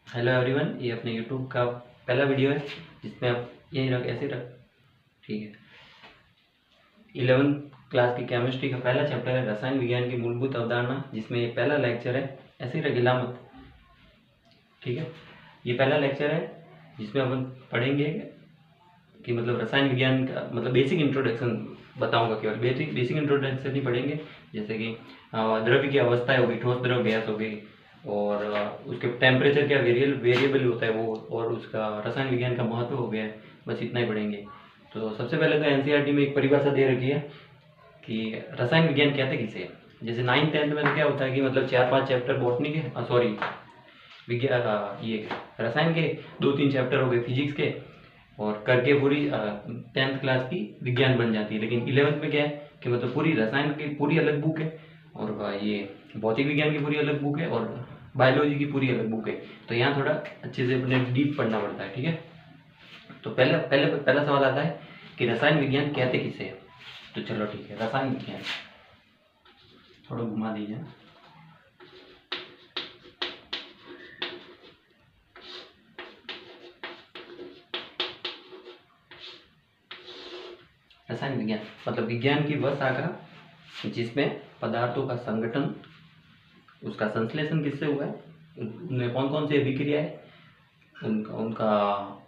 Hello everyone, ये अपने YouTube का पहला वीडियो है जिसमें आप यही रख ऐसे रख। ठीक है। 11th क्लास की केमिस्ट्री का पहला चैप्टर है रसायन विज्ञान की मूलभूत अवधारणा, जिसमें ये पहला लेक्चर है। ऐसे ही रख गिलामत। ठीक है। ये पहला लेक्चर है जिसमें अपन पढ़ेंगे कि मतलब रसायन विज्ञान का मतलब बेसिक इंट्रोडक्शन बताऊंगा। केवल बेसिक इंट्रोडक्शन ही पढ़ेंगे, जैसे कि द्रव्य की अवस्थाएं होगी, ठोस द्रव गैस हो गई, और उसके टेम्परेचर क्या वेरिएबल होता है वो, और उसका रसायन विज्ञान का महत्व हो गया है। बस इतना ही पढ़ेंगे। तो सबसे पहले तो एनसीईआरटी में एक परिभाषा दे रखी है कि रसायन विज्ञान कहते किसे। जैसे 9th 10th में तो क्या होता है कि मतलब 4-5 चैप्टर बॉटनी के, सॉरी विज्ञान, ये रसायन के 2-3 चैप्टर हो गए फिजिक्स के, और करके पूरी 10th क्लास की विज्ञान बन जाती है। लेकिन 11th में क्या है कि मतलब पूरी रसायन की पूरी अलग बुक है, और ये भौतिक विज्ञान की पूरी अलग बुक है, और बायोलॉजी की पूरी अलग बुक है। तो यहाँ थोड़ा अच्छे से अपने डीप पढ़ना पड़ता है। ठीक है। तो पहला सवाल आता है कि रसायन विज्ञान कहते किसे है। तो चलो ठीक है, रसायन विज्ञान थोड़ा घुमा दीजिए। रसायन विज्ञान मतलब विज्ञान की वह शाखा जिसमें पदार्थों का संगठन, उसका संश्लेषण किससे हुआ है, उनमें कौन कौन सी अभिक्रियाएं, उनका उनका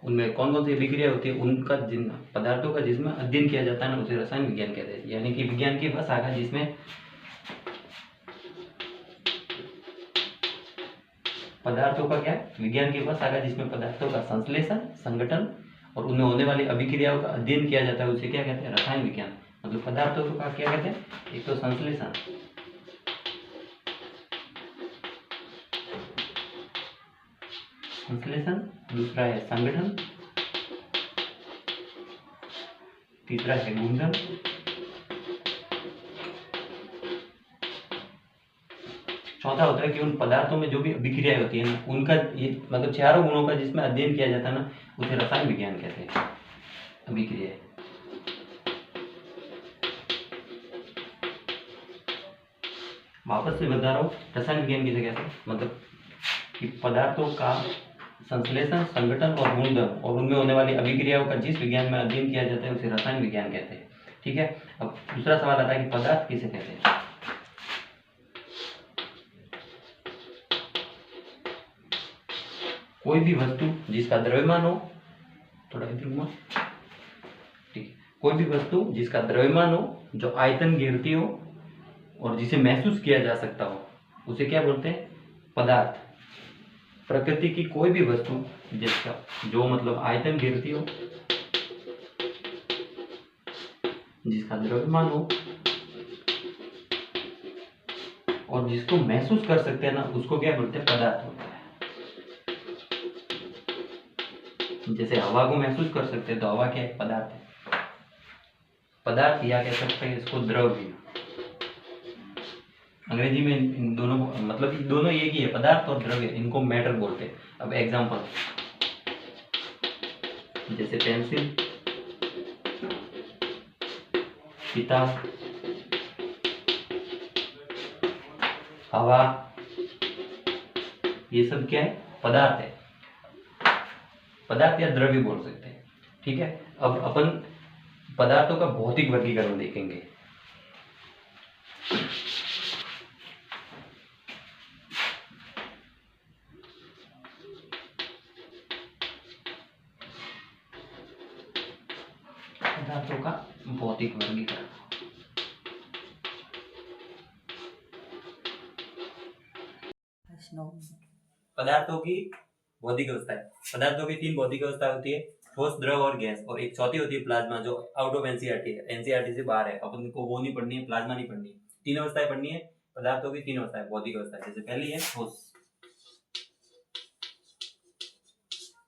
उनमें कौन कौन सी अभिक्रिया होती है, उनका जिन पदार्थों का जिसमें अध्ययन किया जाता है ना, उसे रसायन विज्ञान कहते हैं। यानी कि विज्ञान की वह शाखा जिसमें पदार्थों का क्या विज्ञान की वह शाखा जिसमें पदार्थों का संश्लेषण, संगठन और उनमें होने वाली अभिक्रियाओं का अध्ययन किया जाता है, उसे क्या कहते हैं, रसायन विज्ञान। मतलब पदार्थों का क्या कहते हैं, एक तो संश्लेषण, दूसरा है संगठन, तीसरा है गुणधर्म, चौथा होता है कि उन पदार्थों में जो भी अभिक्रियाएं होती है ना, उनका ये मतलब चारों गुणों का जिसमें अध्ययन किया जाता है ना, उसे रसायन विज्ञान कहते हैं। अभिक्रिया वापस से बता रहा हूँ, रसायन विज्ञान किसे कहते हैं, मतलब कि पदार्थों का संश्लेषण, संगठन और गुणधर्म और उनमें होने वाली अभिक्रियाओं का जिस विज्ञान में अध्ययन किया जाता है उसे रसायन विज्ञान कहते हैं। ठीक है। अब दूसरा सवाल आता है कि पदार्थ किसे कहते हैं। कोई भी वस्तु जिसका द्रव्यमान हो, थोड़ा इधर घुमा, ठीक, कोई भी वस्तु जिसका द्रव्यमान हो, जो आयतन गिरती हो और जिसे महसूस किया जा सकता हो, उसे क्या बोलते हैं, पदार्थ। प्रकृति की कोई भी वस्तु जिसका जो मतलब आयतन गिरती हो, जिसका द्रव्यमान हो और जिसको महसूस कर सकते हैं ना, उसको क्या बोलते हैं, पदार्थ होता है। जैसे हवा को महसूस कर सकते हैं तो हवा क्या है, पदार्थ है। पदार्थ या कह सकते हैं इसको द्रव्य। अंग्रेजी में इन दोनों मतलब दोनों एक ही है, पदार्थ और द्रव्य, इनको मैटर बोलते हैं। अब एग्जांपल, जैसे पेंसिल, किताब, हवा, ये सब क्या है, पदार्थ है। पदार्थ या द्रव्य बोल सकते हैं। ठीक है। अब अपन पदार्थों का भौतिक वर्गीकरण देखेंगे। पदार्थों का भौतिक वर्गीकरण, पदार्थों की भौतिक अवस्थाएं। पदार्थों की 3 भौतिक अवस्था होती है, ठोस, द्रव और गैस, और एक चौथी होती है प्लाज्मा, जो आउट ऑफ एनसीईआरटी है, एनसीईआरटी से बाहर है। अपन को वो नहीं पढ़नी है, प्लाज्मा नहीं पढ़नी है। 3 अवस्थाएं पढ़नी है, पदार्थों की 3 अवस्थाएं, भौतिक अवस्थाएं। जैसे पहली है ठोस,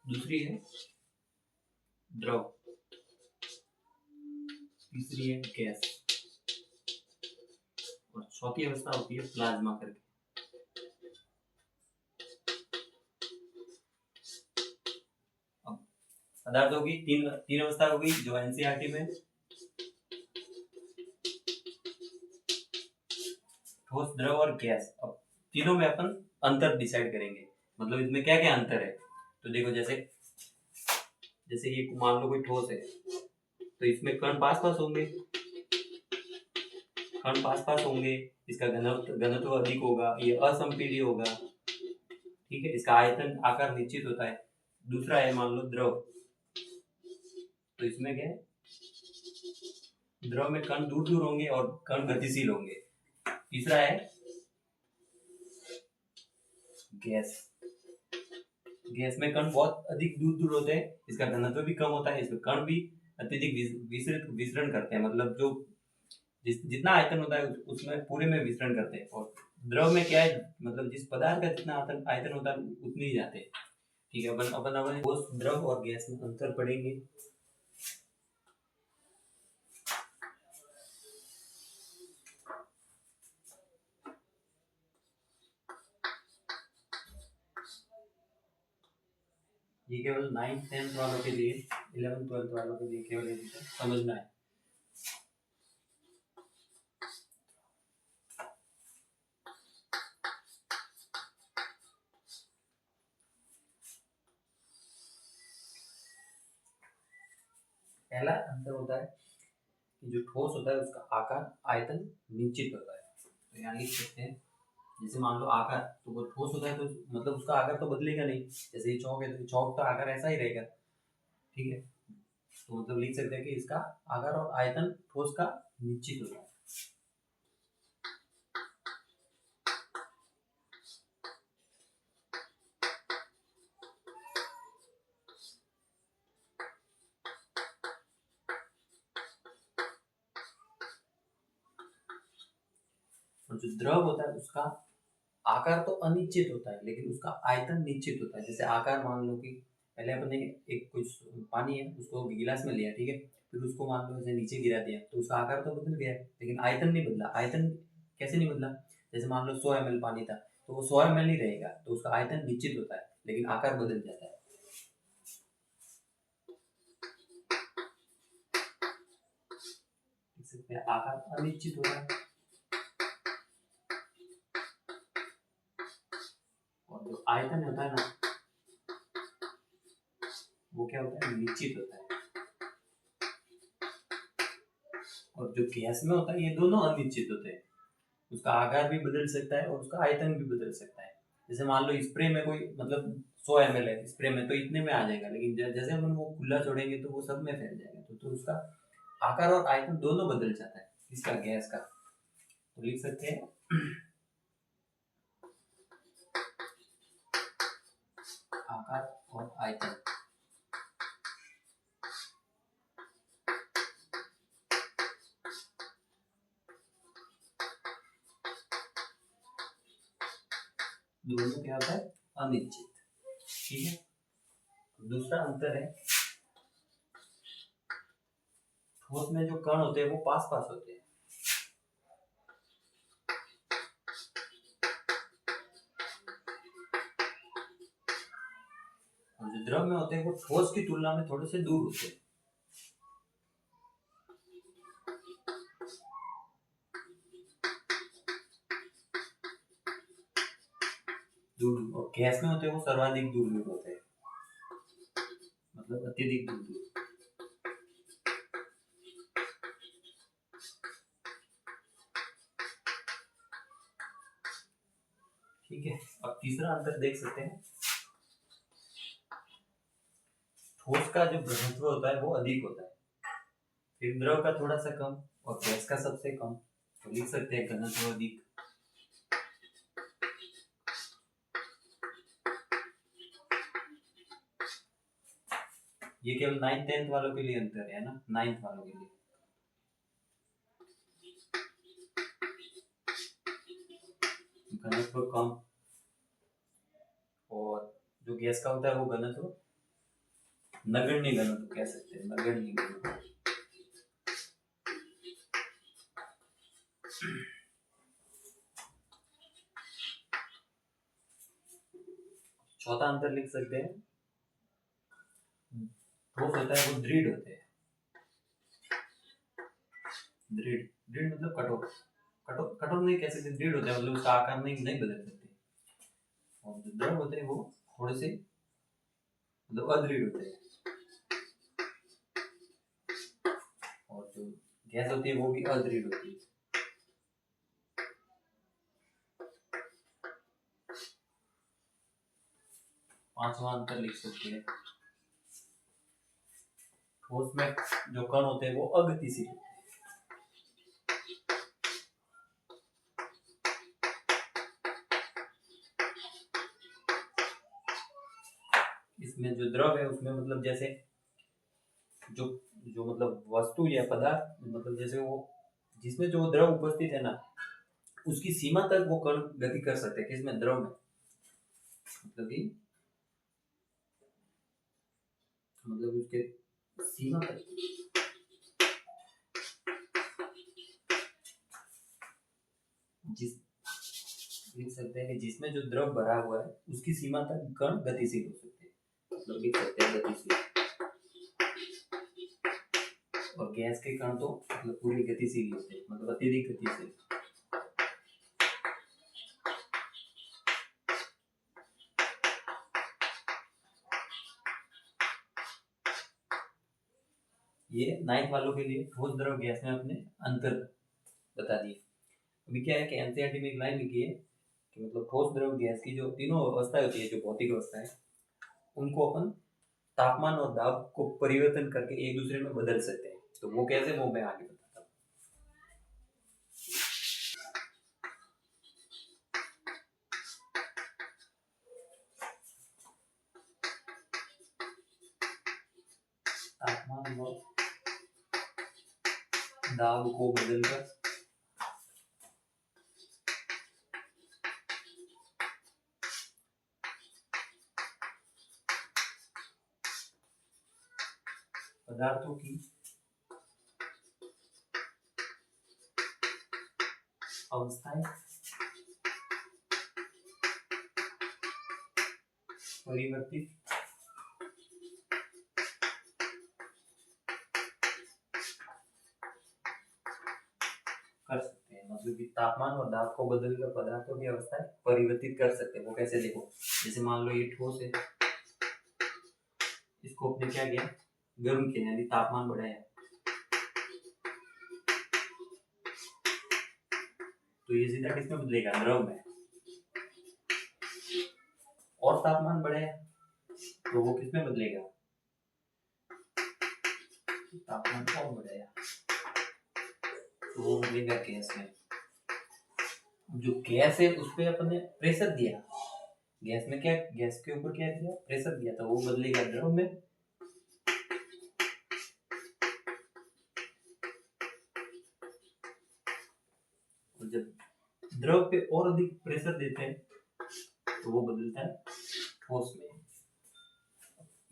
दूसरी है द्रव, तीसरी है गैस, और चौथी अवस्था होती है प्लाज्मा करके। पदार्थों की तीन अवस्था होगी जो एनसीईआरटी में, ठोस, द्रव और गैस। अब तीनों में अपन अंतर डिसाइड करेंगे। मतलब इसमें क्या क्या अंतर है, तो देखो जैसे जैसे ये मान लो कोई ठोस है, तो इसमें कण पास पास होंगे, कण पास पास होंगे, इसका घनत्व घनत्व अधिक होगा, ये असंपीड्य होगा, ठीक है, इसका आयतन आकार निश्चित होता है। दूसरा है मान लो द्रव, तो इसमें क्या है, द्रव में कण दूर दूर होंगे और कण गतिशील होंगे। तीसरा है गैस, गैस में कण बहुत अधिक दूर दूर होते हैं, इसका घनत्व भी कम होता है, इसमें कण भी अत्यधिक विसरण करते हैं, मतलब जो जितना आयतन होता है उसमें पूरे में विसरण करते हैं। और द्रव में क्या है, मतलब जिस पदार्थ का जितना आयतन होता है उतनी ही जाते हैं। ठीक है, अपन अपन अपन ठोस द्रव और गैस में अंतर पढ़ेंगे। ये केवल 9th 10th वालों के लिए, 11th 12th वालों के लिए केवल समझना है। पहला अंतर होता है कि जो ठोस होता है उसका आकार आयतन निश्चित होता है। तो यहाँ लिख सकते हैं, जैसे मान लो आकार, तो वो ठोस होता है तो मतलब उसका आकार तो बदलेगा नहीं, जैसे ये चौक है तो चौक का आकार ऐसा ही रहेगा, ठीक है। तो मतलब लिख सकते हैं कि इसका आकार और आयतन ठोस का निश्चित होता है। और जो द्रव होता है उसका आकार तो अनिश्चित होता है लेकिन उसका आयतन निश्चित होता है। जैसे आकार मान लो कि पहले अपने एक कुछ पानी है उसको गिलास में लिया, ठीक है, फिर उसको मान लो जैसे नीचे गिरा दिया तो उसका आकार तो बदल गया लेकिन आयतन नहीं बदला। आयतन कैसे नहीं बदला, जैसे मान लो 100 ml पानी था तो वो 100 ml ही रहेगा, तो उसका आयतन निश्चित होता है लेकिन आकार बदल जाता है। आकार अनिश्चित होता है और जो आयतन होता है ना वो क्या होता है, निश्चित होता है। और जो गैस में होता है ये दोनों अनिश्चित होते हैं, उसका आकार भी बदल सकता है और उसका आयतन भी बदल सकता है। जैसे मान लो स्प्रे में कोई मतलब 100 ml है स्प्रे में तो इतने में आ जाएगा, लेकिन जैसे हम वो खुला छोड़ेंगे तो वो सब में फैल जाएगा, तो उसका आकार और आयतन दोनों बदल जाता है इसका गैस का। तो लिख सकते हैं आकार और आयतन। दोनों क्या होता है, अनिश्चित, ठीक है। दूसरा अंतर है ठोस में जो कण होते हैं वो पास पास होते हैं, और जो द्रव में होते हैं वो ठोस की तुलना में थोड़े से दूर होते हैं। दूर, और गैस में होते हैं वो सर्वाधिक दूर दूर होते हैं, मतलब अत्यधिक दूर दूर। ठीक है, अब तीसरा अंतर देख सकते हैं, ठोस का जो घनत्व होता है वो अधिक होता है, फिर द्रव का थोड़ा सा कम और गैस का सबसे कम। तो लिख सकते हैं घनत्व अधिक। ये केवल 9th 10th वालों के लिए अंतर है ना, 9th वालों के लिए। घनत्व कम और जो गैस का होता है वो घनत्व नगण्य घनत्व कह सकते हैं, नगण्य घनत्व। चौथा अंतर लिख सकते हैं, ठोस होता है वो दृढ़ होते हैं। दृढ़, दृढ़ मतलब कठोर, कठोर कठोर नहीं कह सकते, दृढ़ होता है मतलब उसका आकार नहीं बदल सकते। और जो द्रव होते हैं वो थोड़े से मतलब अदृढ़ होते हैं, और जो गैस होती है वो भी अदृढ़ होती है। पांचवा अंतर लिख सकते हैं, ठोस में जो कण होते हैं वो अगतिशील होते हैं। इसमें जो द्रव है उसमें मतलब जैसे जो जो मतलब वस्तु या पदार्थ मतलब जैसे वो जिसमें जो द्रव उपस्थित है ना उसकी सीमा तक वो कण गति कर सकते हैं। किसमें? द्रव में। मतलब उसके सीमा तक जिस लिख सकते हैं कि जिसमें जो द्रव भरा हुआ है उसकी सीमा तक कण गतिशील हो सकते हैं, मतलब लिख सकते हैं गतिशील। और गैस के कण तो मतलब पूरी गतिशील होते हैं, मतलब अत्यधिक गतिशील। ये 9th वालों के लिए ठोस द्रव गैस में अपने अंतर बता दिए। अभी क्या है कि एनसीईआरटी में एक लाइन लिखी है कि मतलब ठोस द्रव गैस की जो तीनों अवस्थाएं होती है, जो भौतिक अवस्थाएं, उनको अपन तापमान और दाब को परिवर्तन करके एक दूसरे में बदल सकते हैं। तो वो कैसे, वो मैं आगे बताता हूँ। तापमान और दाब को बदलकर पदार्थों की अवस्थाएं परिवर्तित कर सकते हैं। मतलब कि तापमान और दाब को बदलकर पदार्थों की अवस्थाएं परिवर्तित कर सकते हैं। वो कैसे? देखो, जैसे मान लो ये ठोस है, इसको अपने क्या किया, गर्म किया, यानी तापमान बढ़ाया, तो ये सीधा किसमें बदलेगा? द्रव में। और तापमान बढ़ाया तो वो किसमें बदलेगा? तापमान और बढ़ाया तो वो बदलेगा गैस में। जो गैस है उस पर अपन ने प्रेशर दिया, गैस में क्या, गैस के ऊपर क्या दिया? प्रेशर दिया, तो वो बदलेगा द्रव में। और जब द्रव पे और अधिक प्रेशर देते हैं तो वो बदलता है ठोस में।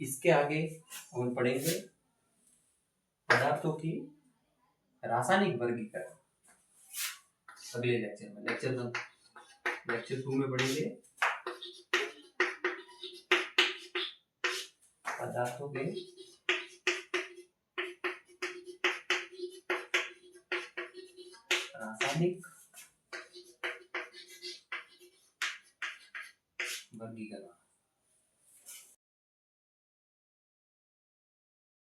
इसके आगे हम पढ़ेंगे पदार्थों की रासायनिक वर्गीकरण अगले लेक्चर में। लेक्चर 2 में पढ़ेंगे पदार्थों के रासायनिक वर्गीकरण।